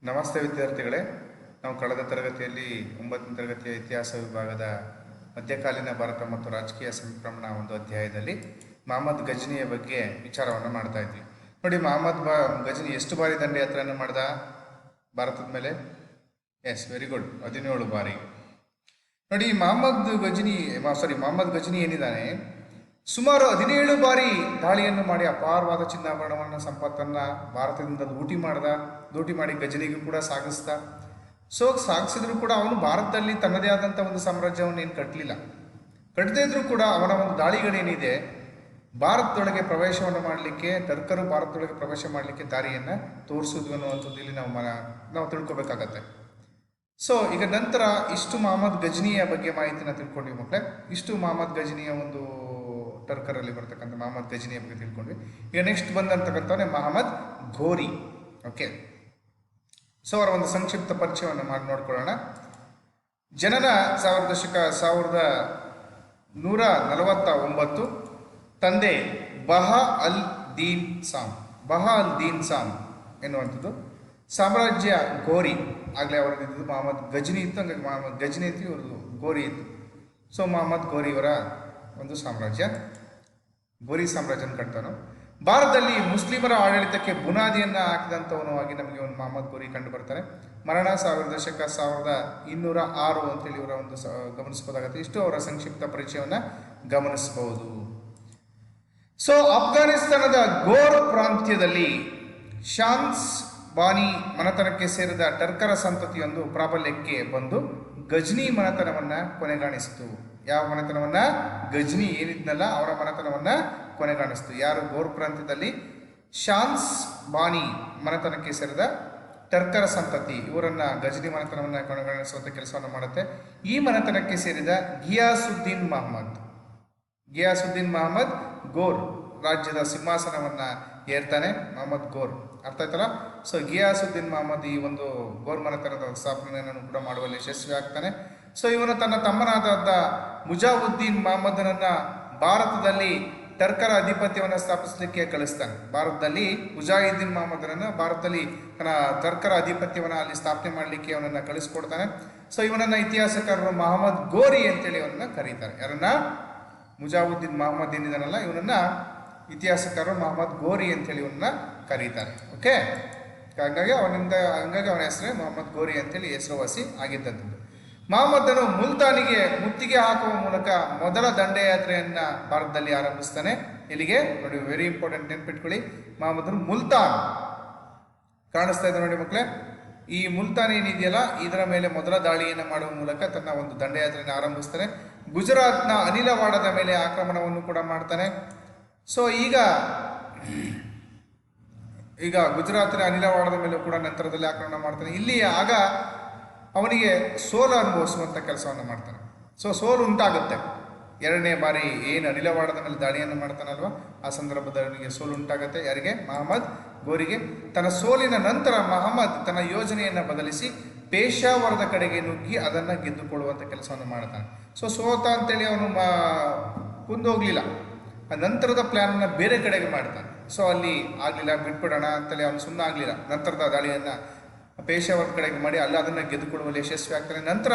ನಮಸ್ತೆ ವಿದ್ಯಾರ್ಥಿಗಳೇ, ನಾವು ಕಳೆದ ತರಗತಿಯಲ್ಲಿ 9ನೇ ತರಗತಿಯ ಇತಿಹಾಸ ವಿಭಾಗದ ಮಧ್ಯಕಾಲೀನ ಭಾರತ ಮತ್ತು ರಾಜಕೀಯ ಸಂಕ್ರಮಣ ಒಂದು ಅಧ್ಯಾಯದಲ್ಲಿ ಮಹಮ್ಮದ್ ಗಜ್ನಿಯ ಬಗ್ಗೆ ವಿಚಾರವನ್ನು ಮಾಡ್ತಾ ಇದ್ವಿ. ನೋಡಿ, ಗಜ್ನಿ ಎಷ್ಟು ಬಾರಿ ದಂಡಯಾತ್ರೆಯನ್ನು ಮಾಡಿದ ಭಾರತದ ಮೇಲೆ? ಎಸ್, ವೆರಿ ಗುಡ್, 17 ಬಾರಿ. ನೋಡಿ, ಮಹಮ್ಮದ್ ಗಜ್ನಿ ಏನಿದ್ದಾನೆ, ಸುಮಾರು 17 ಬಾರಿ ದಾಳಿಯನ್ನು ಮಾಡಿ ಅಪಾರವಾದ ಚಿನ್ನಾಭರಣವನ್ನು ಸಂಪತ್ತನ್ನು ಭಾರತದಿಂದ ಲೂಟಿ ಮಾಡಿ ಗಜನಿಗೂ ಕೂಡ ಸಾಗಿಸಿದ್ರು ಕೂಡ ಅವನು ಭಾರತದಲ್ಲಿ ತನ್ನದೇ ಆದಂಥ ಒಂದು ಸಾಮ್ರಾಜ್ಯವನ್ನು ಏನು ಕಟ್ಟದೇ ಇದ್ರೂ ಕೂಡ ಅವನ ಒಂದು ದಾಳಿಗಳೇನಿದೆ ಭಾರತದೊಳಗೆ ಪ್ರವೇಶವನ್ನು ಮಾಡಲಿಕ್ಕೆ, ಟರ್ಕರು ಭಾರತದೊಳಗೆ ಪ್ರವೇಶ ಮಾಡಲಿಕ್ಕೆ ದಾರಿಯನ್ನು ತೋರಿಸೋದು ಅನ್ನುವಂಥದ್ದು ಇಲ್ಲಿ ನಾವು ತಿಳ್ಕೊಬೇಕಾಗತ್ತೆ. ಈಗ ನಂತರ ಇಷ್ಟು ಮಹಮ್ಮದ್ ಗಜ್ನಿಯ ಬಗ್ಗೆ ಮಾಹಿತಿನ ತಿಳ್ಕೊಂಡ್ವಿ ಮಕ್ಕಳೇ. ಇಷ್ಟು ಮಹಮ್ಮದ್ ಗಜ್ನಿಯ ಒಂದು ಟರ್ಕರಲ್ಲಿ ಬರ್ತಕ್ಕಂಥ ಮಹಮ್ಮದ್ ಗಜ್ನಿಯ ಬಗ್ಗೆ ತಿಳ್ಕೊಂಡ್ವಿ. ಈಗ ನೆಕ್ಸ್ಟ್ ಬಂದಂತಕ್ಕಂಥವನೇ ಮಹಮ್ಮದ್ ಘೋರಿ. ಓಕೆ, ಅವರ ಒಂದು ಸಂಕ್ಷಿಪ್ತ ಪರಿಚಯವನ್ನು ನೋಡ್ಕೊಳ್ಳೋಣ. ಜನನ 1149. ತಂದೆ ಬಹಾ ಅಲ್ ದೀನ್ ಸಾಮ್ ಎನ್ನುವಂಥದ್ದು. ಸಾಮ್ರಾಜ್ಯ ಗೋರಿ. ಆಗಲೇ ಅವರದ್ದು ಮಹಮ್ಮದ್ ಗಜ್ನಿ ಇತ್ತು, ಹಂಗಾಗಿ ಮಹಮ್ಮದ್ ಗಜ್ನಿ ಇತ್ತು, ಇವ್ರದ್ದು ಗೋರಿ ಇತ್ತು. ಮಹಮ್ಮದ್ ಗೋರಿ ಅವರ ಒಂದು ಗೋರಿ ಸಾಮ್ರಾಜ್ಯನ ಕಟ್ತಾನು. ಭಾರತದಲ್ಲಿ ಮುಸ್ಲಿಮರ ಆಡಳಿತಕ್ಕೆ ಬುನಾದಿಯನ್ನು ಹಾಕಿದಂಥವನು ಆಗಿ ನಮಗೆ ಒಂದು ಮಹಮ್ಮದ್ ಗೋರಿ ಕಂಡು ಬರ್ತಾರೆ. ಮರಣ 1206 ಅಂತೇಳಿ ಇವರ ಒಂದು ಗಮನಿಸಬಹುದಾಗುತ್ತೆ. ಇಷ್ಟು ಅವರ ಸಂಕ್ಷಿಪ್ತ ಪರಿಚಯವನ್ನು ಗಮನಿಸಬಹುದು. ಅಫ್ಘಾನಿಸ್ತಾನದ ಗೋರ್ ಪ್ರಾಂತ್ಯದಲ್ಲಿ ಶಾನ್ಸ್ ಬಾನಿ ಮನೆತನಕ್ಕೆ ಸೇರಿದ ಟರ್ಕರ ಸಂತತಿಯೊಂದು ಪ್ರಾಬಲ್ಯಕ್ಕೆ ಬಂದು ಗಜ್ನಿ ಮನೆತನವನ್ನು ಕೊನೆಗಾಣಿಸಿತು. ಯಾವ ಮನೆತನವನ್ನ? ಗಜ್ನಿ ಏನಿದ್ನಲ್ಲ ಅವರ ಮನೆತನವನ್ನ ಕೊನೆಗಾಣಿಸ್ತು. ಯಾರು? ಗೋರ್ ಪ್ರಾಂತ್ಯದಲ್ಲಿ ಶಾನ್ಸ್ ಬಾನಿ ಮನೆತನಕ್ಕೆ ಸೇರಿದ ಟರ್ಕರ ಸಂತತಿ, ಇವರನ್ನ ಗಜ್ನಿ ಮನೆತನವನ್ನ ಕೊನೆಗಾಣಿಸುವಂಥ ಕೆಲಸವನ್ನು ಮಾಡುತ್ತೆ. ಈ ಮನೆತನಕ್ಕೆ ಸೇರಿದ ಗಿಯಾಸುದ್ದೀನ್ ಮಹಮ್ಮದ್ ಗೋರ್ ರಾಜ್ಯದ ಸಿಂಹಾಸನವನ್ನ ಏರ್ತಾನೆ. ಮಹಮ್ಮದ್ ಗೋರ್, ಅರ್ಥ ಆಯ್ತಲ್ಲ? ಗಿಯಾಸುದ್ದೀನ್ ಮಹಮ್ಮದ್ ಈ ಒಂದು ಗೋರ್ ಮನೆತನದ ಸ್ಥಾಪನೆಯನ್ನು ಕೂಡ ಮಾಡುವಲ್ಲಿ ಯಶಸ್ವಿ ಆಗ್ತಾನೆ. ಇವನು ತನ್ನ ತಮ್ಮನಾದ ಮುಜಾವುದ್ದೀನ್ ಮಹಮ್ಮದನನ್ನ ಭಾರತದಲ್ಲಿ ಟರ್ಕರ ಅಧಿಪತ್ಯವನ್ನು ಸ್ಥಾಪಿಸಲಿಕ್ಕೆ ಕಳಿಸ್ತಾನೆ. ಭಾರತದಲ್ಲಿ ಮುಜಾಹಿದ್ದೀನ್ ಮಹಮ್ಮದನನ್ನು ಭಾರತದಲ್ಲಿ ತನ್ನ ಟರ್ಕರ ಅಧಿಪತ್ಯವನ್ನು ಅಲ್ಲಿ ಸ್ಥಾಪನೆ ಮಾಡಲಿಕ್ಕೆ ಅವನನ್ನು ಕಳಿಸ್ಕೊಡ್ತಾನೆ. ಇವನನ್ನ ಇತಿಹಾಸಕಾರರು ಮಹಮ್ಮದ್ ಗೋರಿ ಅಂತೇಳಿ ಅವನನ್ನ ಕರೀತಾರೆ. ಯಾರನ್ನ? ಮುಜಾವುದ್ದೀನ್ ಮಹಮ್ಮದ್ ಏನಿದಾನಲ್ಲ ಇವನನ್ನ ಇತಿಹಾಸಕಾರರು ಮಹಮ್ಮದ್ ಗೋರಿ ಅಂತೇಳಿ ಇವನ್ನ ಕರೀತಾರೆ. ಓಕೆ, ಹಾಗಾಗಿ ಅವನ ಹೆಸರೇ ಮಹಮ್ಮದ್ ಗೋರಿ ಅಂತೇಳಿ ಹೆಸರುವಾಸಿ ಆಗಿದ್ದಂಥದ್ದು. ಮಹಮ್ಮದನು ಮುಲ್ತಾನಿಗೆ ಮುತ್ತಿಗೆ ಹಾಕುವ ಮೂಲಕ ಮೊದಲ ದಂಡಯಾತ್ರೆಯನ್ನ ಭಾರತದಲ್ಲಿ ಆರಂಭಿಸ್ತಾನೆ. ಇಲ್ಲಿಗೆ ನೋಡಿ, ವೆರಿ ಇಂಪಾರ್ಟೆಂಟ್, ನೆನ್ಪಿಟ್ಕೊಳ್ಳಿ. ಮಹಮ್ಮದನು ಮುಲ್ತಾನ್ ಕಾಣಿಸ್ತಾ ಇದೆ ನೋಡಿ ಮಕ್ಕಳೇ. ಈ ಮುಲ್ತಾನ್ ಏನಿದೆಯಲ್ಲ ಇದರ ಮೇಲೆ ಮೊದಲ ದಾಳಿಯನ್ನು ಮಾಡುವ ಮೂಲಕ ತನ್ನ ಒಂದು ದಂಡಯಾತ್ರೆಯನ್ನು ಆರಂಭಿಸ್ತಾನೆ. ಗುಜರಾತ್ನ ಅನಿಲವಾಡದ ಮೇಲೆ ಆಕ್ರಮಣವನ್ನು ಕೂಡ ಮಾಡ್ತಾನೆ. ಈಗ ಗುಜರಾತಿನ ಅನಿಲವಾಡದ ಮೇಲೆ ಕೂಡ ನಂತರದಲ್ಲಿ ಆಕ್ರಮಣ ಮಾಡ್ತಾನೆ. ಇಲ್ಲಿ ಆಗ ಅವನಿಗೆ ಸೋಲು ಅನುಭವಿಸುವಂಥ ಕೆಲಸವನ್ನು ಮಾಡ್ತಾನೆ. ಸೋಲು ಉಂಟಾಗುತ್ತೆ. 2ನೇ ಬಾರಿ ಏನು ಅನಿಲವಾಡದ ಮೇಲೆ ದಾಳಿಯನ್ನು ಮಾಡ್ತಾನಲ್ವ, ಆ ಸಂದರ್ಭದಲ್ಲಿ ಅವನಿಗೆ ಸೋಲು ಉಂಟಾಗುತ್ತೆ. ಯಾರಿಗೆ? ಮಹಮ್ಮದ್ ಗೋರಿಗೆ. ತನ್ನ ಸೋಲಿನ ನಂತರ ಮಹಮ್ಮದ್ ತನ್ನ ಯೋಜನೆಯನ್ನು ಬದಲಿಸಿ ಪೇಶಾವರದ ಕಡೆಗೆ ನುಗ್ಗಿ ಅದನ್ನು ಗೆದ್ದುಕೊಳ್ಳುವಂಥ ಕೆಲಸವನ್ನು ಮಾಡ್ತಾನೆ. ಸೋತ ಅಂತೇಳಿ ಅವನು ಕುಂದೋಗ್ಲಿಲ್ಲ. ಆ ನಂತರದ ಪ್ಲ್ಯಾನನ್ನು ಬೇರೆ ಕಡೆಗೆ ಮಾಡ್ತಾನೆ. ಅಲ್ಲಿ ಆಗಲಿಲ್ಲ, ಬಿಟ್ಬಿಡೋಣ ಅಂತೇಳಿ ಅವನು ಸುಮ್ಮನೆ ಆಗಲಿಲ್ಲ. ನಂತರದ ದಾಳಿಯನ್ನು ಪೇಶಾವರದ ಕಡೆಗೆ ಮಾಡಿ ಅಲ್ಲಿ ಅದನ್ನು ಗೆದ್ದುಕೊಳ್ಳುವಲ್ಲಿ ಯಶಸ್ವಿ ಆಗ್ತಾನೆ. ನಂತರ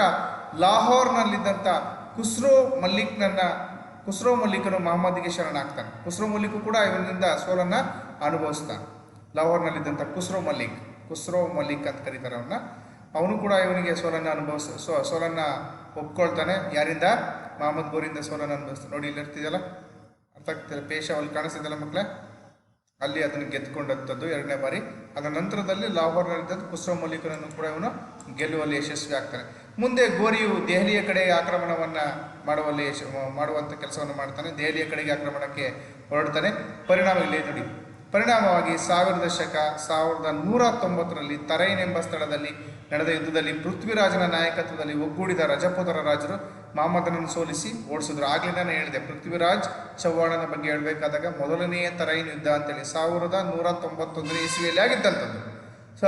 ಲಾಹೋರ್ನಲ್ಲಿದ್ದಂಥ ಖುಸ್ರೋ ಮಲ್ಲಿಕನು ಮಹಮ್ಮದ್ಗೆ ಶರಣಾಗ್ತಾನೆ. ಖುಸ್ರೋ ಮಲ್ಲಿಕ್ ಕೂಡ ಇವನಿಂದ ಸೋಲನ್ನು ಅನುಭವಿಸ್ತಾನೆ. ಲಾಹೋರ್ನಲ್ಲಿದ್ದಂಥ ಖುಸ್ರೋ ಮಲ್ಲಿಕ್ ಅಂತ ಕರೀತಾರೆ ಅವನು ಕೂಡ ಇವನಿಗೆ ಸೋಲನ್ನು ಒಪ್ಕೊಳ್ತಾನೆ. ಯಾರಿಂದ? ಮಹಮ್ಮದ್ ಗೋರಿಂದ ಸೋಲನ್ನು ಅನುಭವಿಸ್ತಾನೆ. ನೋಡಿ, ಇಲ್ಲಿ ಇರ್ತಿದೆಯಲ್ಲ, ಅರ್ಥ ಆಗ್ತಿಲ್ಲ? ಪೇಶಾವಲ್ಲಿ ಕಾಣಿಸ್ತಿದ್ದಲ್ಲ ಮಕ್ಕಳೇ, ಅಲ್ಲಿ ಅದನ್ನು ಗೆದ್ದುಕೊಂಡಂಥದ್ದು 2ನೇ ಬಾರಿ. ಅದರ ನಂತರದಲ್ಲಿ ಲಾಹೋರ್ನಲ್ಲಿದ್ದ ಖುಸ್ರೋ ಮಲ್ಲಿಕನನ್ನು ಕೂಡ ಇವನು ಗೆಲ್ಲುವಲ್ಲಿ ಯಶಸ್ವಿ ಆಗ್ತಾನೆ. ಮುಂದೆ ಗೋರಿಯು ದೆಹಲಿಯ ಕಡೆ ಆಕ್ರಮಣವನ್ನು ಮಾಡುವಂಥ ಕೆಲಸವನ್ನು ಮಾಡ್ತಾನೆ. ದೆಹಲಿಯ ಕಡೆಗೆ ಆಕ್ರಮಣಕ್ಕೆ ಹೊರಡ್ತಾನೆ. ಪರಿಣಾಮವಾಗಿ 1190ರಲ್ಲಿ ತರೈನ್ ಎಂಬ ಸ್ಥಳದಲ್ಲಿ ನಡೆದ ಯುದ್ಧದಲ್ಲಿ ಪೃಥ್ವಿರಾಜನ ನಾಯಕತ್ವದಲ್ಲಿ ಒಗ್ಗೂಡಿದ ರಜಪೂತರ ರಾಜರು ಮಹಮ್ಮದನನ್ನು ಸೋಲಿಸಿ ಓಡಿಸಿದ್ರು. ಆಗಲೇ ನಾನು ಹೇಳಿದೆ, ಪೃಥ್ವಿರಾಜ್ ಚವ್ಹಾಣನ ಬಗ್ಗೆ ಹೇಳಬೇಕಾದಾಗ ಮೊದಲನೆಯ ತರೈನ್ ಯುದ್ಧ ಅಂತೇಳಿ 1191 ಇಸ್ವಿಯಲ್ಲಿ ಆಗಿದ್ದಂಥದ್ದು.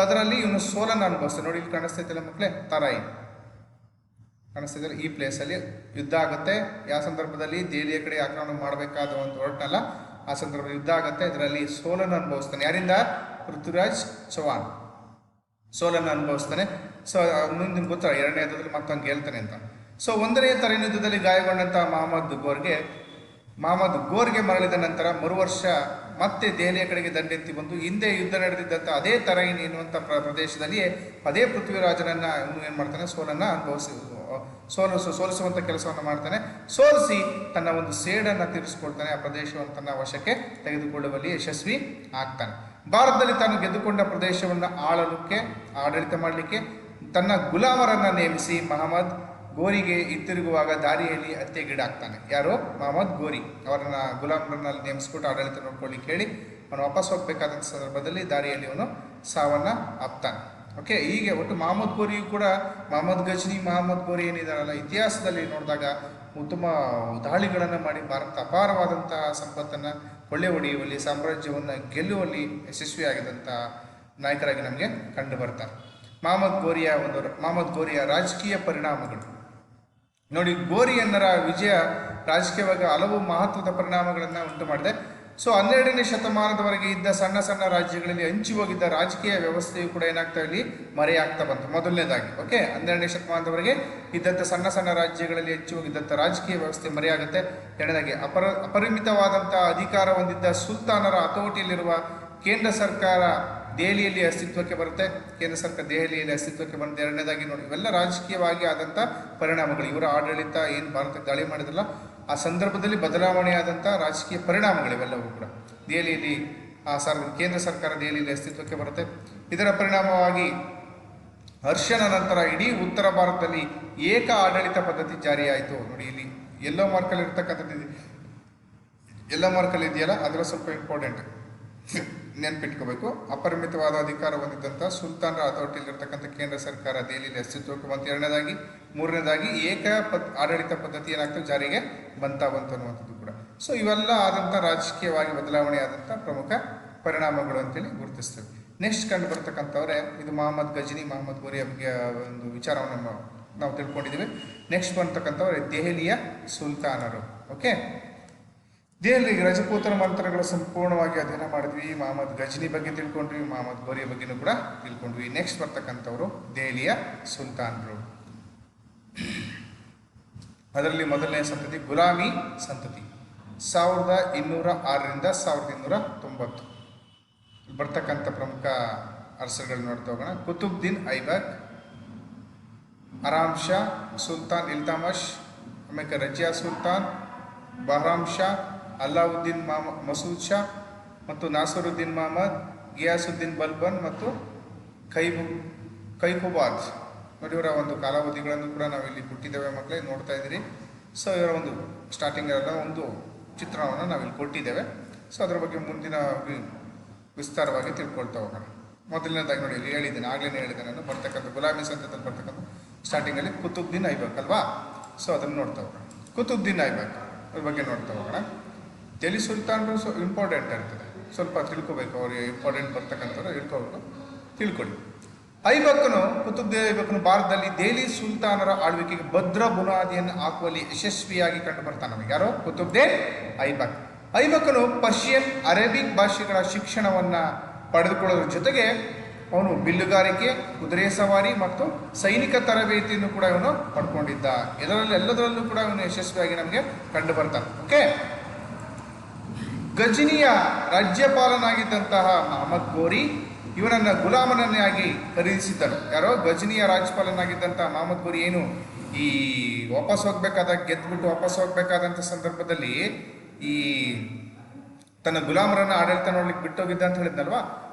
ಅದರಲ್ಲಿ ಇವನು ಸೋಲನ್ನು ಅನುಭವಿಸ್ತಾನೆ. ನೋಡಿ, ಇಲ್ಲಿ ಕಾಣಿಸ್ತೈತಿಲ್ಲ ಮಕ್ಕಳೇ, ತರೈನ್ ಕಾಣಿಸ್ತಿದ್ರೆ ಈ ಪ್ಲೇಸಲ್ಲಿ ಯುದ್ಧ ಆಗುತ್ತೆ. ಯಾವ ಸಂದರ್ಭದಲ್ಲಿ? ದೆಹಲಿಯ ಕಡೆ ಆಕ್ರಮಣ ಮಾಡಬೇಕಾದ ಒಂದು ಹೊರಟಲ್ಲ, ಆ ಸಂದರ್ಭದಲ್ಲಿ ಯುದ್ಧ ಆಗುತ್ತೆ. ಇದರಲ್ಲಿ ಸೋಲನ್ನು ಅನುಭವಿಸ್ತಾನೆ. ಯಾರಿಂದ? ಪೃಥ್ವಿರಾಜ್ ಚವ್ಹಾಣ್. ಸೋಲನ್ನು ಅನುಭವಿಸ್ತಾನೆ. ಸೊ ಮುಂದಿನ ಗೊತ್ತಾ ಎರಡನೇ ಯುದ್ಧದಲ್ಲಿ ಮತ್ತೊಂದು ಗೆಲ್ತಾನೆ ಅಂತ. ಸೊ ಒಂದನೇ ತರೈನ ಯುದ್ಧದಲ್ಲಿ ಗಾಯಗೊಂಡಂಥ ಮಹಮ್ಮದ್ ಗೋರ್ಗೆ ಮರಳಿದ ನಂತರ ಮರುವರ್ಷ ಮತ್ತೆ ದೆಹಲಿಯ ಕಡೆಗೆ ದಂಡೆತ್ತಿ ಬಂದು ಹಿಂದೆ ಯುದ್ಧ ನಡೆದಿದ್ದಂಥ ಅದೇ ತರೈನ್ ಎನ್ನುವಂಥ ಪ್ರದೇಶದಲ್ಲಿಯೇ ಅದೇ ಪೃಥ್ವಿರಾಜನನ್ನು ಇವನು ಏನು ಮಾಡ್ತಾನೆ, ಸೋಲಿಸುವಂಥ ಕೆಲಸವನ್ನು ಮಾಡ್ತಾನೆ. ಸೋಲಿಸಿ ತನ್ನ ಒಂದು ಸೇಡನ್ನು ತೀರಿಸಿಕೊಳ್ತಾನೆ. ಆ ಪ್ರದೇಶವನ್ನು ತನ್ನ ವಶಕ್ಕೆ ತೆಗೆದುಕೊಳ್ಳುವಲ್ಲಿ ಯಶಸ್ವಿ ಆಗ್ತಾನೆ. ಭಾರತದಲ್ಲಿ ತಾನು ಗೆದ್ದುಕೊಂಡ ಪ್ರದೇಶವನ್ನು ಆಡಳಿತ ಮಾಡಲಿಕ್ಕೆ ತನ್ನ ಗುಲಾಮರನ್ನು ನೇಮಿಸಿ ಮಹಮ್ಮದ್ ಗೋರಿಗೆ ಹಿಂತಿರುಗುವಾಗ ದಾರಿಯಲ್ಲಿ ಹತ್ಯೆಗೀಡಾಗ್ತಾನೆ. ಯಾರು? ಮಹಮ್ಮದ್ ಗೋರಿ ಅವರನ್ನ ಗುಲಾಮರನ್ನಲ್ಲಿ ನೇಮಿಸ್ಬಿಟ್ಟು ಆಡಳಿತ ನೋಡ್ಕೊಳ್ಳಿಕ್ಕೆ ಹೇಳಿ ಅವನು ವಾಪಸ್ ಹೋಗ್ಬೇಕಾದಂಥ ಸಂದರ್ಭದಲ್ಲಿ ದಾರಿಯಲ್ಲಿ ಅವನು ಸಾವನ್ನು ಅಪ್ತಾನೆ. ಓಕೆ, ಹೀಗೆ ಒಟ್ಟು ಮಹಮ್ಮದ್ ಗೋರಿಯು ಕೂಡ ಮಹಮ್ಮದ್ ಗಜ್ನಿ, ಮಹಮ್ಮದ್ ಗೋರಿ ಏನಿದಾರಲ್ಲ, ಇತಿಹಾಸದಲ್ಲಿ ನೋಡಿದಾಗ ಉತ್ತಮ ದಾಳಿಗಳನ್ನು ಮಾಡಿ ಭಾರತ ಅಪಾರವಾದಂತಹ ಸಂಪತ್ತನ್ನು ಕೊಳ್ಳೆ ಹೊಡೆಯುವಲ್ಲಿ, ಸಾಮ್ರಾಜ್ಯವನ್ನು ಗೆಲ್ಲುವಲ್ಲಿ ಯಶಸ್ವಿಯಾಗಿದ್ದಂಥ ನಾಯಕರಾಗಿ ನಮಗೆ ಕಂಡು ಬರ್ತಾರೆ. ಮಹಮ್ಮದ್ ಗೋರಿಯ ರಾಜಕೀಯ ಪರಿಣಾಮಗಳು ನೋಡಿ. ಗೋರಿಯನ್ನರ ವಿಜಯ ರಾಜಕೀಯವಾಗಿ ಹಲವು ಮಹತ್ವದ ಪರಿಣಾಮಗಳನ್ನು ಉಂಟು ಮಾಡಿದೆ. ಸೊ 12ನೇ ಶತಮಾನದವರೆಗೆ ಇದ್ದ ಸಣ್ಣ ಸಣ್ಣ ರಾಜ್ಯಗಳಲ್ಲಿ ಹಂಚಿ ಹೋಗಿದ್ದ ರಾಜಕೀಯ ವ್ಯವಸ್ಥೆಯು ಕೂಡ ಏನಾಗ್ತಾ ಇಲ್ಲಿ ಮರೆಯಾಗ್ತಾ ಬಂತು. ಮೊದಲನೇದಾಗಿ 12ನೇ ಶತಮಾನದವರೆಗೆ ಇದ್ದಂಥ ಸಣ್ಣ ಸಣ್ಣ ರಾಜ್ಯಗಳಲ್ಲಿ ಹಂಚಿ ಹೋಗಿದ್ದಂಥ ರಾಜಕೀಯ ವ್ಯವಸ್ಥೆ ಮರೆಯಾಗುತ್ತೆ. ಎರಡನೇದಾಗಿ ಅಪರಿಮಿತವಾದಂಥ ಅಧಿಕಾರ ಹೊಂದಿದ್ದ ಸುಲ್ತಾನರ ಹತೋಟಿಯಲ್ಲಿರುವ ಕೇಂದ್ರ ಸರ್ಕಾರ ದೆಹಲಿಯಲ್ಲಿ ಅಸ್ತಿತ್ವಕ್ಕೆ ಬರುತ್ತೆ. ಎರಡನೇದಾಗಿ ನೋಡಿ, ಇವೆಲ್ಲ ರಾಜಕೀಯವಾಗಿ ಆದಂಥ ಪರಿಣಾಮಗಳು. ಇವರ ಆಡಳಿತ ಏನು ಭಾರತಕ್ಕೆ ದಾಳಿ ಮಾಡಿದ್ರಲ್ಲ ಆ ಸಂದರ್ಭದಲ್ಲಿ ಬದಲಾವಣೆಯಾದಂಥ ರಾಜಕೀಯ ಪರಿಣಾಮಗಳು ಇವೆಲ್ಲವೂ ಕೂಡ. ದೆಹಲಿಯಲ್ಲಿ ಕೇಂದ್ರ ಸರ್ಕಾರ ದೆಹಲಿಯಲ್ಲಿ ಅಸ್ತಿತ್ವಕ್ಕೆ ಬರುತ್ತೆ. ಇದರ ಪರಿಣಾಮವಾಗಿ ಹರ್ಷನ ನಂತರ ಇಡೀ ಉತ್ತರ ಭಾರತದಲ್ಲಿ ಏಕ ಆಡಳಿತ ಪದ್ಧತಿ ಜಾರಿಯಾಯಿತು. ನೋಡಿ, ಇಲ್ಲಿ ಎಲ್ಲೋ ಮಾರ್ಕಲ್ಲಿ ಇರ್ತಕ್ಕಂಥದ್ದು, ಎಲ್ಲೋ ಮಾರ್ಕಲ್ಲಿ ಇದೆಯಲ್ಲ, ಅದರ ಸ್ವಲ್ಪ ಇಂಪಾರ್ಟೆಂಟ್ ನೆನ್ಪಿಟ್ಕೋಬೇಕು. ಅಪರಿಮಿತವಾದ ಅಧಿಕಾರ ಹೊಂದಿದ್ದಂಥ ಸುಲ್ತಾನರ ಹತೋಟಿಯಲ್ಲಿರ್ತಕ್ಕಂಥ ಕೇಂದ್ರ ಸರ್ಕಾರ ದೆಹಲಿಯಲ್ಲಿ ಅಸ್ತಿತ್ವಕ್ಕೆ ಬಂತು. ಮೂರನೇದಾಗಿ ಆಡಳಿತ ಪದ್ಧತಿ ಏನಾಗ್ತದೆ ಜಾರಿಗೆ ಬಂತು ಅನ್ನುವಂಥದ್ದು ಕೂಡ. ಸೊ ಇವೆಲ್ಲ ಆದಂಥ ರಾಜಕೀಯವಾಗಿ ಬದಲಾವಣೆ ಆದಂಥ ಪ್ರಮುಖ ಪರಿಣಾಮಗಳು ಅಂತೇಳಿ ಗುರುತಿಸ್ತೇವೆ. ನೆಕ್ಸ್ಟ್ ಕಂಡು ಬರ್ತಕ್ಕಂಥವ್ರೆ ಇದು ಮಹಮ್ಮದ್ ಗಜ್ನಿ, ಮಹಮ್ಮದ್ ಗೋರಿಯ ಬಗ್ಗೆ ಒಂದು ವಿಚಾರವನ್ನು ನಾವು ತಿಳ್ಕೊಂಡಿದ್ದೀವಿ. ನೆಕ್ಸ್ಟ್ ಬರ್ತಕ್ಕಂಥವ್ರೆ ದೆಹಲಿಯ ಸುಲ್ತಾನರು. ಓಕೆ, ದೆಹಲಿ ರಜಪೂತರ ಮಂತ್ರಗಳು ಸಂಪೂರ್ಣವಾಗಿ ಅಧ್ಯಯನ ಮಾಡಿದ್ವಿ. ಮಹಮ್ಮದ್ ಗಜ್ನಿ ಬಗ್ಗೆ ತಿಳ್ಕೊಂಡ್ವಿ, ಮಹಮ್ಮದ್ ಗೋರಿಯ ಬಗ್ಗೆನೂ ಕೂಡ ತಿಳ್ಕೊಂಡ್ವಿ. ನೆಕ್ಸ್ಟ್ ಬರ್ತಕ್ಕಂಥವ್ರು ದೆಹಲಿಯ ಸುಲ್ತಾನರು. ಅದರಲ್ಲಿ ಮೊದಲನೇ ಸಂತತಿ ಗುಲಾಮಿ ಸಂತತಿ, 1206ರಿಂದ 1290 ಬರ್ತಕ್ಕಂಥ ಪ್ರಮುಖ ಅರಸರುಗಳು ನೋಡ್ತಾ ಹೋಗೋಣ. ಕುತುಬ್ದೀನ್ ಐಬಕ್, ಆರಾಮ್ ಶಾ, ಸುಲ್ತಾನ್ ಇಲ್ತಮಶ್, ಆಮೇಲೆ ರಜಿಯಾ ಸುಲ್ತಾನ್, ಬಹರಾಮ್ ಶಾ, ಅಲ್ಲಾವುದ್ದೀನ್ ಮಸೂದ್ ಶಾ ಮತ್ತು ನಾಸರುದ್ದೀನ್ ಮಹಮ್ಮದ್, ಗಿಯಾಸುದ್ದೀನ್ ಬಲ್ಬನ್ ಮತ್ತು ಕೈಕುಬಾದ್. ನೋಡಿ, ಇವರ ಒಂದು ಕಾಲಾವಧಿಗಳನ್ನು ಕೂಡ ನಾವಿಲ್ಲಿ ಕೊಟ್ಟಿದ್ದೇವೆ ಮಕ್ಕಳೇ, ನೋಡ್ತಾ ಇದ್ದೀರಿ. ಸೊ ಇವರ ಒಂದು ಸ್ಟಾರ್ಟಿಂಗಲ್ಲ ಒಂದು ಚಿತ್ರಣವನ್ನು ನಾವಿಲ್ಲಿ ಕೊಟ್ಟಿದ್ದೇವೆ. ಸೊ ಅದರ ಬಗ್ಗೆ ಮುಂದಿನ ವಿಸ್ತಾರವಾಗಿ ತಿಳ್ಕೊಳ್ತಾ ಹೋಗೋಣ. ಮೊದಲನೇದಾಗಿ ನೋಡಿ, ಇಲ್ಲಿ ಆಗಲೇ ಹೇಳಿದೆ ನಾನು, ಬರ್ತಕ್ಕಂಥ ಗುಲಾಮಿ ಸಂತದಲ್ಲಿ ಬರ್ತಕ್ಕಂಥ ಸ್ಟಾರ್ಟಿಂಗಲ್ಲಿ ಕುತುಬ್ದೀನ್ ಐಬಕ್ ಅಲ್ವಾ. ಸೊ ಅದನ್ನು ನೋಡ್ತಾ ಹೋಗೋಣ. ಕುತುಬ್ದೀನ್ ಐಬಕ್ ಅದ್ರ ಬಗ್ಗೆ ನೋಡ್ತಾ ಹೋಗೋಣ. ದೆಹಲಿ ಸುಲ್ತಾನರು ಇಂಪಾರ್ಟೆಂಟ್ ಇರ್ತದೆ, ಸ್ವಲ್ಪ ತಿಳ್ಕೊಬೇಕು. ಅವ್ರಿಗೆ ಇಂಪಾರ್ಟೆಂಟ್ ಬರ್ತಕ್ಕಂಥವ್ರು ತಿಳ್ಕೊಳ್ಳಿ. ಕುತುಬ್ದೀನ್ ಐಬಕ್ನು ಭಾರತದಲ್ಲಿ ದೆಹಲಿ ಸುಲ್ತಾನರ ಆಳ್ವಿಕೆಗೆ ಭದ್ರ ಬುನಾದಿಯನ್ನು ಹಾಕುವಲ್ಲಿ ಯಶಸ್ವಿಯಾಗಿ ಕಂಡು ಬರ್ತಾನೆ. ನಮಗೆ ಯಾರೋ ಕುತುಬ್ದೀನ್ ಐಬಕ್ನು ಪರ್ಷಿಯನ್, ಅರೇಬಿಕ್ ಭಾಷೆಗಳ ಶಿಕ್ಷಣವನ್ನು ಪಡೆದುಕೊಳ್ಳೋದ್ರ ಜೊತೆಗೆ ಅವನು ಬಿಲ್ಲುಗಾರಿಕೆ, ಕುದುರೆ ಸವಾರಿ ಮತ್ತು ಸೈನಿಕ ತರಬೇತಿಯನ್ನು ಕೂಡ ಇವನು ಪಡ್ಕೊಂಡಿದ್ದ. ಎಲ್ಲದರಲ್ಲೂ ಕೂಡ ಇವನು ಯಶಸ್ವಿಯಾಗಿ ನಮಗೆ ಕಂಡು ಬರ್ತಾನೆ. ಓಕೆ, ಗಜ್ನಿಯ ರಾಜ್ಯಪಾಲನಾಗಿದ್ದಂತಹ ಮಹಮ್ಮದ್ ಗೋರಿ ಇವನನ್ನು ಗುಲಾಮನನ್ನಾಗಿ ಖರೀದಿಸಿದ್ದನು. ಯಾರೋ ಗಜ್ನಿಯ ರಾಜ್ಯಪಾಲನಾಗಿದ್ದಂತಹ ಮಹಮ್ಮದ್ ಗೋರಿ ಏನು ಈ ಗೆದ್ದುಬಿಟ್ಟು ವಾಪಸ್ ಹೋಗ್ಬೇಕಾದಂಥ ಸಂದರ್ಭದಲ್ಲಿ ಈ ತನ್ನ ಗುಲಾಮರನ್ನು ಆಡಳಿತ ನೋಡ್ಲಿಕ್ಕೆ ಬಿಟ್ಟೋಗಿದ್ದ ಅಂತ ಹೇಳಿದ್ನಲ್ವಾ,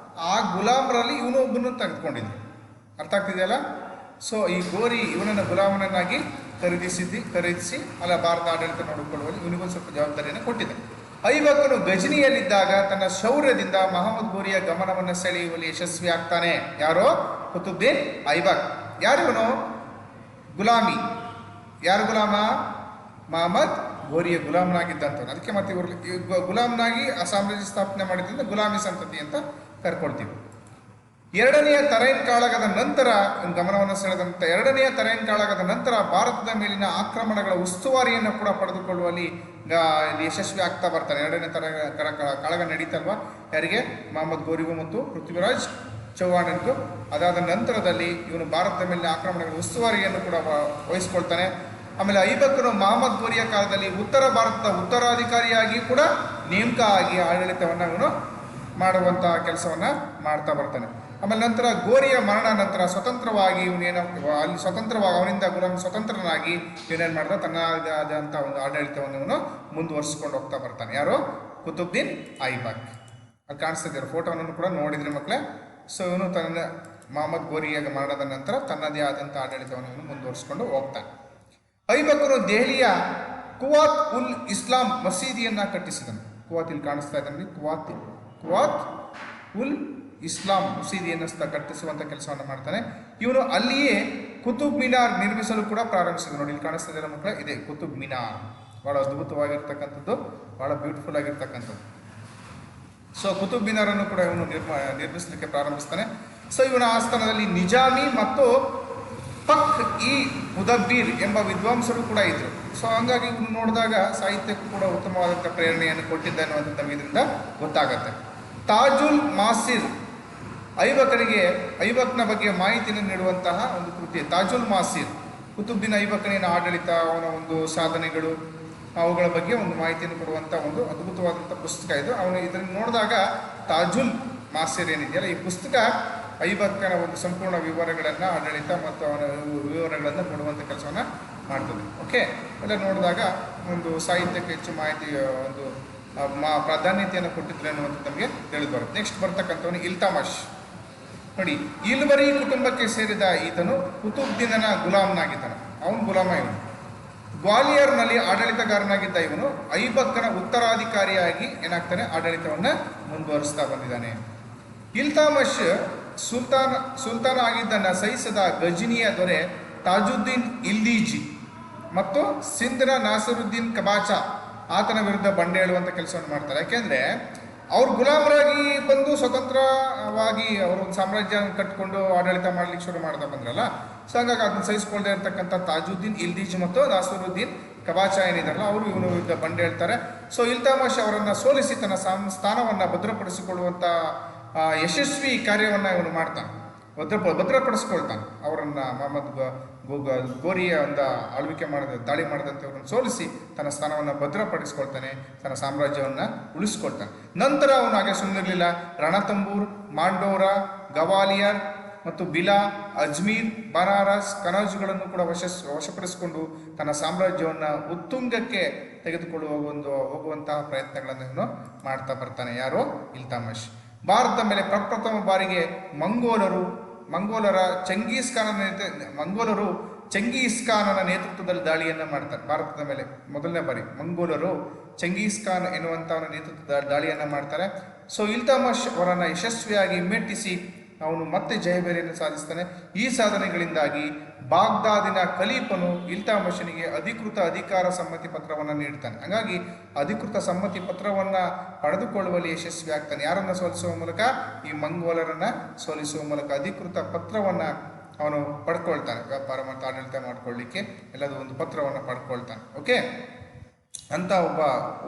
ಆ ಗುಲಾಮರಲ್ಲಿ ಇವನು ಒಬ್ಬನು ತೆಗೆದುಕೊಂಡಿದ್ದ. ಅರ್ಥ ಆಗ್ತಿದೆಯಲ್ಲ. ಸೊ ಈ ಗೋರಿ ಇವನನ್ನು ಗುಲಾಮನನ್ನಾಗಿ ಖರೀದಿಸಿ ಭಾರತ ಆಡಳಿತ ನೋಡಿಕೊಳ್ಳುವಲ್ಲಿ ಇವನಿಗೊಂದು ಸ್ವಲ್ಪ ಜವಾಬ್ದಾರಿಯನ್ನು ಕೊಟ್ಟಿದ್ದ. ಐಬಕನು ಗಜ್ನಿಯಲ್ಲಿದ್ದಾಗ ತನ್ನ ಶೌರ್ಯದಿಂದ ಮಹಮ್ಮದ್ ಗೋರಿಯ ಗಮನವನ್ನು ಸೆಳೆಯುವಲ್ಲಿ ಯಶಸ್ವಿ ಆಗ್ತಾನೆ. ಯಾರೋ? ಕುತುಬ್ದೀನ್ ಐಬಕ್. ಯಾರಿವನು? ಗುಲಾಮಿ. ಯಾರು ಗುಲಾಮ? ಮಹಮ್ಮದ್ ಗೋರಿಯ ಗುಲಾಮನಾಗಿದ್ದಂಥವ್ರು. ಅದಕ್ಕೆ ಮತ್ತೆ ಇವರು ಗುಲಾಮನಾಗಿ ಆ ಸಾಮ್ರಾಜ್ಯ ಸ್ಥಾಪನೆ ಮಾಡಿದ್ರಿಂದ ಗುಲಾಮಿ ಸಂತತಿ ಅಂತ ಕರ್ಕೊಳ್ತೀವಿ. ಎರಡನೆಯ ತರೈನ್ ಕಾಳಗದ ನಂತರ ಗಮನವನ್ನು ಸೆಳೆದಂಥ ಭಾರತದ ಮೇಲಿನ ಆಕ್ರಮಣಗಳ ಉಸ್ತುವಾರಿಯನ್ನು ಕೂಡ ಪಡೆದುಕೊಳ್ಳುವಲ್ಲಿ ಯಶಸ್ವಿ ಆಗ್ತಾ ಬರ್ತಾರೆ. ಎರಡನೇ ಕಾಳಗ ನಡೀತಲ್ವ, ಯಾರಿಗೆ? ಮಹಮ್ಮದ್ ಗೋರಿಗೂ ಮತ್ತು ಪೃಥ್ವಿರಾಜ್ ಚೌಹಾಣನಿಗೂ. ಅದಾದ ನಂತರದಲ್ಲಿ ಇವನು ಭಾರತದ ಮೇಲಿನ ಆಕ್ರಮಣಗಳ ಉಸ್ತುವಾರಿಯನ್ನು ಕೂಡ ವಹಿಸ್ಕೊಳ್ತಾನೆ. ಆಮೇಲೆ ಐಬಕನು ಮಹಮ್ಮದ್ ಗೋರಿಯ ಕಾಲದಲ್ಲಿ ಉತ್ತರ ಭಾರತದ ಉತ್ತರಾಧಿಕಾರಿಯಾಗಿ ಕೂಡ ನೇಮಕ ಆಗಿ ಆಡಳಿತವನ್ನು ಇವನು ಮಾಡುವಂತಹ ಕೆಲಸವನ್ನು ಮಾಡ್ತಾ ಬರ್ತಾನೆ. ಆಮೇಲೆ ನಂತರ ಗೋರಿಯ ಮರಣ ನಂತರ ಸ್ವತಂತ್ರವಾಗಿ ಇವನೇನು ಅಲ್ಲಿ ಸ್ವತಂತ್ರವಾಗಿ ಅವನಿಂದ ಗುಲಾಮ್ ಸ್ವತಂತ್ರನಾಗಿ ಇವನೇನು ಮಾಡಿದ ತನ್ನದಾದಂಥ ಒಂದು ಆಡಳಿತವನ್ನು ಇವನು ಮುಂದುವರಿಸ್ಕೊಂಡು ಹೋಗ್ತಾ ಬರ್ತಾನೆ. ಯಾರು? ಕುತುಬ್ದೀನ್ ಐಬಕ್. ಅದು ಕಾಣಿಸ್ತಿದ್ದೀರ ಫೋಟೋವನ್ನು ಕೂಡ ನೋಡಿದ್ರಿ ಮಕ್ಕಳೇ. ಸೊ ಇವನು ತನ್ನ ಮಹಮ್ಮದ್ ಗೋರಿಯ ಮರಣದ ನಂತರ ತನ್ನದೇ ಆದಂಥ ಆಡಳಿತವನ್ನು ಇವನು ಮುಂದುವರಿಸ್ಕೊಂಡು ಹೋಗ್ತಾನೆ. ಐಬಕನು ದೆಹಲಿಯ ಕುವಾತ್ ಉಲ್ ಇಸ್ಲಾಂ ಮಸೀದಿಯನ್ನು ಕಟ್ಟಿಸಿದನು. ಕುವಾತ್ ಇಲ್ಲಿ ಕಾಣಿಸ್ತಾ ಇದ್ದಾನೆ, ಕುವಾತ್ ಉಲ್ ಇಸ್ಲಾಂ ಮಸೀದಿಯನ್ನು ಕಟ್ಟಿಸುವಂಥ ಕೆಲಸವನ್ನು ಮಾಡ್ತಾನೆ. ಇವನು ಅಲ್ಲಿಯೇ ಕುತುಬ್ ಮಿನಾರ್ ನಿರ್ಮಿಸಲು ಕೂಡ ಪ್ರಾರಂಭಿಸಿದ. ನೋಡಿ ಇಲ್ಲಿ ಕಾಣಿಸ್ತಾ ಇದೆಯಲ್ಲ ಮಕ್ಕಳ, ಇದೆ ಕುತುಬ್ ಮಿನಾರ್. ಭಾಳ ಅದ್ಭುತವಾಗಿರ್ತಕ್ಕಂಥದ್ದು, ಭಾಳ ಬ್ಯೂಟಿಫುಲ್ ಆಗಿರ್ತಕ್ಕಂಥದ್ದು. ಸೊ ಕುತುಬ್ ಮಿನಾರನ್ನು ಕೂಡ ಇವನು ನಿರ್ಮಿಸಲಿಕ್ಕೆ ಪ್ರಾರಂಭಿಸ್ತಾನೆ. ಸೊ ಇವನ ಆಸ್ಥಾನದಲ್ಲಿ ನಿಜಾಮಿ ಮತ್ತು ಫಕ್ ಇ ಮುದಬ್ಬೀರ್ ಎಂಬ ವಿದ್ವಾಂಸರು ಕೂಡ ಇದ್ದರು. ಸೊ ಹಂಗಾಗಿ ಇವನು ನೋಡಿದಾಗ ಸಾಹಿತ್ಯಕ್ಕೂ ಕೂಡ ಉತ್ತಮವಾದಂಥ ಪ್ರೇರಣೆಯನ್ನು ಕೊಟ್ಟಿದ್ದ ಅನ್ನುವಂಥ ನಮಗೆ ಇದರಿಂದ ಗೊತ್ತಾಗತ್ತೆ. ತಾಜುಲ್ ಮಾಸಿರ್ ಐಬಕ್ನ ಬಗ್ಗೆ ಮಾಹಿತಿಯನ್ನು ನೀಡುವಂತಹ ಒಂದು ಕೃತಿ. ತಾಜುಲ್ ಮಾಸಿರ್ ಕುತುಬ್ದೀನ್ ಐಬಕನಿನ ಆಡಳಿತ, ಅವನ ಒಂದು ಸಾಧನೆಗಳು, ಅವುಗಳ ಬಗ್ಗೆ ಒಂದು ಮಾಹಿತಿಯನ್ನು ಕೊಡುವಂಥ ಒಂದು ಅದ್ಭುತವಾದಂಥ ಪುಸ್ತಕ ಇದು. ಅವನು ಇದನ್ನು ನೋಡಿದಾಗ ತಾಜುಲ್ ಮಾಸಿರ್ ಏನಿದೆಯಲ್ಲ, ಈ ಪುಸ್ತಕ ಐಬಕನ ಒಂದು ಸಂಪೂರ್ಣ ವಿವರಗಳನ್ನು, ಆಡಳಿತ ಮತ್ತು ಅವನ ವಿವರಗಳನ್ನು ಕೊಡುವಂಥ ಕೆಲಸವನ್ನು ಮಾಡ್ತದೆ. ಓಕೆ, ಎಲ್ಲ ನೋಡಿದಾಗ ಒಂದು ಸಾಹಿತ್ಯಕ್ಕೆ ಹೆಚ್ಚು ಮಾಹಿತಿ, ಒಂದು ಪ್ರಾಧಾನ್ಯತೆಯನ್ನು ಕೊಟ್ಟಿದ್ರೆ ಅನ್ನುವಂಥದ್ದು ನಮಗೆ ತಿಳಿದು ಬರುತ್ತೆ. ನೆಕ್ಸ್ಟ್ ಬರ್ತಕ್ಕಂಥವನು ಇಲ್ತಮಷ್. ನೋಡಿ, ಇಲ್ವರಿ ಕುಟುಂಬಕ್ಕೆ ಸೇರಿದ ಈತನು ಕುತುಬ್ದೀನನ ಗುಲಾಮ್ನಾಗಿದ್ದಾನೆ. ಅವನು ಗುಲಾಮ. ಇವನು ಗ್ವಾಲಿಯರ್ನಲ್ಲಿ ಆಡಳಿತಗಾರನಾಗಿದ್ದ ಇವನು ಐಬಕನ ಉತ್ತರಾಧಿಕಾರಿಯಾಗಿ ಏನಾಗ್ತಾನೆ, ಆಡಳಿತವನ್ನು ಮುಂದುವರಿಸ್ತಾ ಬಂದಿದ್ದಾನೆ. ಇಲ್ತಮಷ್ ಸುಲ್ತಾನ ಆಗಿದ್ದನ್ನು ಸಹಿಸದ ಗಜನಿಯ ದೊರೆ ತಾಜುದ್ದೀನ್ ಇಲ್ದೀಜಿ ಮತ್ತು ಸಿಂಧ್ನ ನಾಸಿರುದ್ದೀನ್ ಕಬಾಚಾ ಆತನ ವಿರುದ್ಧ ಬಂಡೆ ಹೇಳುವಂಥ ಕೆಲಸವನ್ನು ಮಾಡ್ತಾರೆ. ಯಾಕೆಂದರೆ ಅವ್ರು ಗುಲಾಮರಾಗಿ ಬಂದು ಸ್ವತಂತ್ರವಾಗಿ ಅವರು ಒಂದು ಸಾಮ್ರಾಜ್ಯ ಕಟ್ಕೊಂಡು ಆಡಳಿತ ಮಾಡಲಿಕ್ಕೆ ಶುರು ಮಾಡ್ತಾ ಬಂದ್ರಲ್ಲ. ಸೊ ಹಂಗಾಗಿ ಅದನ್ನು ಸಹಿಸ್ಕೊಳ್ಳದೆ ಇರತಕ್ಕಂಥ ತಾಜುದ್ದೀನ್ ಇಲ್ದೀಜ್ ಮತ್ತು ನಾಸಿರುದ್ದೀನ್ ಕಬಾಚಾ ಏನಿದಾರಲ್ಲ, ಅವರು ಇವನ ವಿರುದ್ಧ ಬಂಡೆ ಹೇಳ್ತಾರೆ. ಸೊ ಇಲ್ತಮಷ್ ಅವರನ್ನು ಸೋಲಿಸಿ ತನ್ನ ಸ್ಥಾನವನ್ನು ಭದ್ರಪಡಿಸಿಕೊಳ್ಳುವಂಥ ಯಶಸ್ವಿ ಕಾರ್ಯವನ್ನು ಇವನು ಮಾಡ್ತಾನೆ, ಭದ್ರಪಡಿಸ್ಕೊಳ್ತಾನೆ. ಅವರನ್ನು ಮಹಮ್ಮದ್ ಗೋರಿಯ ಒಂದು ಆಳ್ವಿಕೆ ದಾಳಿ ಮಾಡಿದಂತೆ ಅವರನ್ನು ಸೋಲಿಸಿ ತನ್ನ ಸ್ಥಾನವನ್ನು ಭದ್ರಪಡಿಸ್ಕೊಳ್ತಾನೆ, ತನ್ನ ಸಾಮ್ರಾಜ್ಯವನ್ನು ಉಳಿಸ್ಕೊಳ್ತಾನೆ. ನಂತರ ಅವನು ಹಾಗೆ ಸುಮ್ಮನಿರಲಿಲ್ಲ. ರಣತಂಬೂರ್, ಮಾಂಡೋರಾ, ಗವಾಲಿಯರ್ ಮತ್ತು ಬಿಲಾ, ಅಜ್ಮೀರ್, ಬನಾರಸ್, ಕನೌಜ್ಗಳನ್ನು ಕೂಡ ವಶಪಡಿಸಿಕೊಂಡು ತನ್ನ ಸಾಮ್ರಾಜ್ಯವನ್ನು ಉತ್ತುಂಗಕ್ಕೆ ತೆಗೆದುಕೊಳ್ಳುವ ಹೋಗುವಂತಹ ಪ್ರಯತ್ನಗಳನ್ನು ಇವನು ಮಾಡ್ತಾ ಬರ್ತಾನೆ. ಯಾರು? ಇಲ್ತಮಷ್. ಭಾರತದ ಮೇಲೆ ಪ್ರಪ್ರಥಮ ಬಾರಿಗೆ ಮಂಗೋಲರ ಚೆಂಗೀಸ್ ಖಾನನ ನೇತೃತ್ವದಲ್ಲಿ ದಾಳಿಯನ್ನು ಮಾಡ್ತಾರೆ. ಭಾರತದ ಮೇಲೆ ಮೊದಲನೇ ಬಾರಿ ಮಂಗೋಲರು ಚೆಂಗೀಸ್ ಖಾನ್ ಎನ್ನುವಂಥವನ ನೇತೃತ್ವದ ದಾಳಿಯನ್ನು ಮಾಡ್ತಾರೆ. ಸೊ ಇಲ್ತಮಷ್ ಅವರನ್ನು ಯಶಸ್ವಿಯಾಗಿ ಮೆಟ್ಟಿಸಿ ಅವನು ಮತ್ತೆ ಜಯಬೇರಿಯನ್ನು ಸಾಧಿಸ್ತಾನೆ. ಈ ಸಾಧನೆಗಳಿಂದಾಗಿ ಬಾಗ್ದಾದಿನ ಖಲೀಫನು ಇಲ್ತಮಷನಿಗೆ ಅಧಿಕೃತ ಅಧಿಕಾರ ಸಮ್ಮತಿ ಪತ್ರವನ್ನು ನೀಡ್ತಾನೆ. ಹಾಗಾಗಿ ಅಧಿಕೃತ ಸಮ್ಮತಿ ಪತ್ರವನ್ನು ಪಡೆದುಕೊಳ್ಳುವಲ್ಲಿ ಯಶಸ್ವಿ ಆಗ್ತಾನೆ. ಯಾರನ್ನು ಸೋಲಿಸುವ ಮೂಲಕ? ಈ ಮಂಗೋಲರನ್ನು ಸೋಲಿಸುವ ಮೂಲಕ ಅಧಿಕೃತ ಪತ್ರವನ್ನು ಅವನು ಪಡ್ಕೊಳ್ತಾನೆ. ವ್ಯಾಪಾರ ಮತ್ತು ಆಡಳಿತ ಮಾಡಿಕೊಳ್ಳಿಕ್ಕೆ ಎಲ್ಲದೂ ಒಂದು ಪತ್ರವನ್ನು ಪಡ್ಕೊಳ್ತಾನೆ. ಓಕೆ, ಅಂತ ಒಬ್ಬ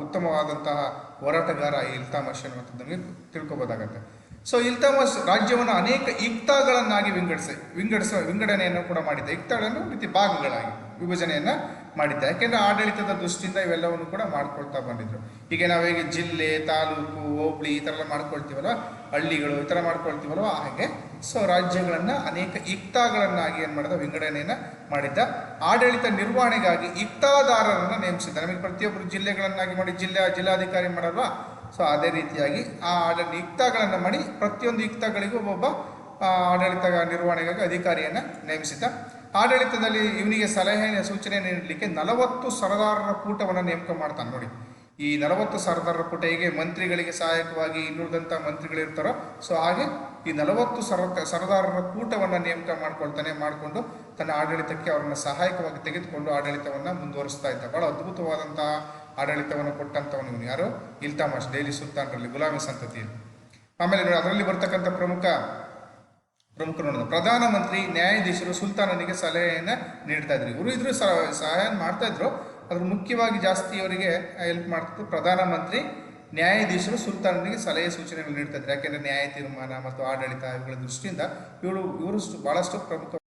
ಉತ್ತಮವಾದಂತಹ ಹೋರಾಟಗಾರ ಈ ಇಲ್ತಮಷ್ ಅನ್ನುವಂಥದ್ದು ನಮಗೆ ತಿಳ್ಕೊಬೋದಾಗತ್ತೆ. ಸೊ ಇಲ್ತಮಷ್ ರಾಜ್ಯವನ್ನು ಅನೇಕ ಇಕ್ತಾಗಳನ್ನಾಗಿ ವಿಂಗಡಣೆಯನ್ನು ಕೂಡ ಮಾಡಿದ್ದ. ಇಕ್ತಾಗಳನ್ನು ರೀತಿ ಭಾಗಗಳಾಗಿ ವಿಭಜನೆಯನ್ನು ಮಾಡಿದ್ದ. ಯಾಕೆಂದರೆ ಆಡಳಿತದ ದೃಷ್ಟಿಯಿಂದ ಇವೆಲ್ಲವನ್ನು ಕೂಡ ಮಾಡ್ಕೊಳ್ತಾ ಬಂದಿದ್ರು. ಈಗ ನಾವು ಹೇಗೆ ಜಿಲ್ಲೆ, ತಾಲೂಕು, ಹೋಬಳಿ ಈ ಥರ ಎಲ್ಲ ಮಾಡ್ಕೊಳ್ತೀವಲ್ಲ, ಹಳ್ಳಿಗಳು ಈ ಥರ ಮಾಡ್ಕೊಳ್ತೀವಲ್ವ, ಹಾಗೆ ಸೊ ರಾಜ್ಯಗಳನ್ನು ಅನೇಕ ಇಕ್ತಾಗಳನ್ನಾಗಿ ಏನು ಮಾಡಿದ, ವಿಂಗಡಣೆಯನ್ನು ಮಾಡಿದ್ದ. ಆಡಳಿತ ನಿರ್ವಹಣೆಗಾಗಿ ಇಕ್ತಾದಾರರನ್ನು ನೇಮಿಸಿದ್ದ. ನಮಗೆ ಪ್ರತಿಯೊಬ್ಬರು ಜಿಲ್ಲೆಗಳನ್ನಾಗಿ ಮಾಡಿ ಜಿಲ್ಲಾಧಿಕಾರಿ ಮಾಡಲ್ವಾ, ಸೊ ಅದೇ ರೀತಿಯಾಗಿ ಆ ಇಕ್ತಾಗಳನ್ನು ಮಾಡಿ ಪ್ರತಿಯೊಂದು ಇಕ್ತಾಗಳಿಗೂ ಒಬ್ಬೊಬ್ಬ ಆಡಳಿತ ನಿರ್ವಹಣೆಗಾಗಿ ಅಧಿಕಾರಿಯನ್ನು ನೇಮಿಸಿದ್ದ. ಆಡಳಿತದಲ್ಲಿ ಇವನಿಗೆ ಸಲಹೆ ಸೂಚನೆ ನೀಡಲಿಕ್ಕೆ 40 ಸರದಾರರ ಕೂಟವನ್ನು ನೇಮಕ ಮಾಡ್ತಾನೆ. ನೋಡಿ, ಈ 40 ಸರದಾರರ ಕೂಟ ಹೇಗೆ ಮಂತ್ರಿಗಳಿಗೆ ಸಹಾಯಕವಾಗಿ ಇನ್ನುಳಿದಂಥ ಮಂತ್ರಿಗಳಿರ್ತಾರೋ, ಸೊ ಹಾಗೆ ಈ 40 ಸರದಾರರ ಕೂಟವನ್ನು ನೇಮಕ ಮಾಡಿಕೊಂಡು ತನ್ನ ಆಡಳಿತಕ್ಕೆ ಅವರನ್ನು ಸಹಾಯಕವಾಗಿ ತೆಗೆದುಕೊಂಡು ಆಡಳಿತವನ್ನು ಮುಂದುವರಿಸ್ತಾ ಇದ್ದ. ಭಾಳ ಅದ್ಭುತವಾದಂತಹ ಆಡಳಿತವನ್ನು ಕೊಟ್ಟಂಥವನು ಇವನು. ಯಾರು? ಇಲ್ತಮಷ್, ಡೆಲ್ಲಿ ಸುಲ್ತಾನರಲ್ಲಿ ಗುಲಾಮಿ ಸಂತತಿಯಲ್ಲಿ. ಆಮೇಲೆ ನೋಡಿ, ಅದರಲ್ಲಿ ಬರ್ತಕ್ಕಂಥ ಪ್ರಮುಖರು ನೋಡೋದು, ಪ್ರಧಾನಮಂತ್ರಿ, ನ್ಯಾಯಾಧೀಶರು ಸುಲ್ತಾನನಿಗೆ ಸಲಹೆಯನ್ನು ನೀಡ್ತಾ ಇದ್ರು. ಇವರು ಸಹಾಯ ಮಾಡ್ತಾ ಇದ್ರು. ಅದ್ರ ಮುಖ್ಯವಾಗಿ ಜಾಸ್ತಿ ಅವರಿಗೆ ಹೆಲ್ಪ್ ಮಾಡ್ತಿತ್ತು ಪ್ರಧಾನಮಂತ್ರಿ, ನ್ಯಾಯಾಧೀಶರು ಸುಲ್ತಾನನಿಗೆ ಸಲಹೆ ಸೂಚನೆಗಳು ನೀಡ್ತಾ ಇದ್ರು. ಯಾಕೆಂದರೆ ನ್ಯಾಯ ತೀರ್ಮಾನ ಮತ್ತು ಆಡಳಿತ ಇವುಗಳ ದೃಷ್ಟಿಯಿಂದ ಇವರು ಭಾಳಷ್ಟು ಪ್ರಮುಖ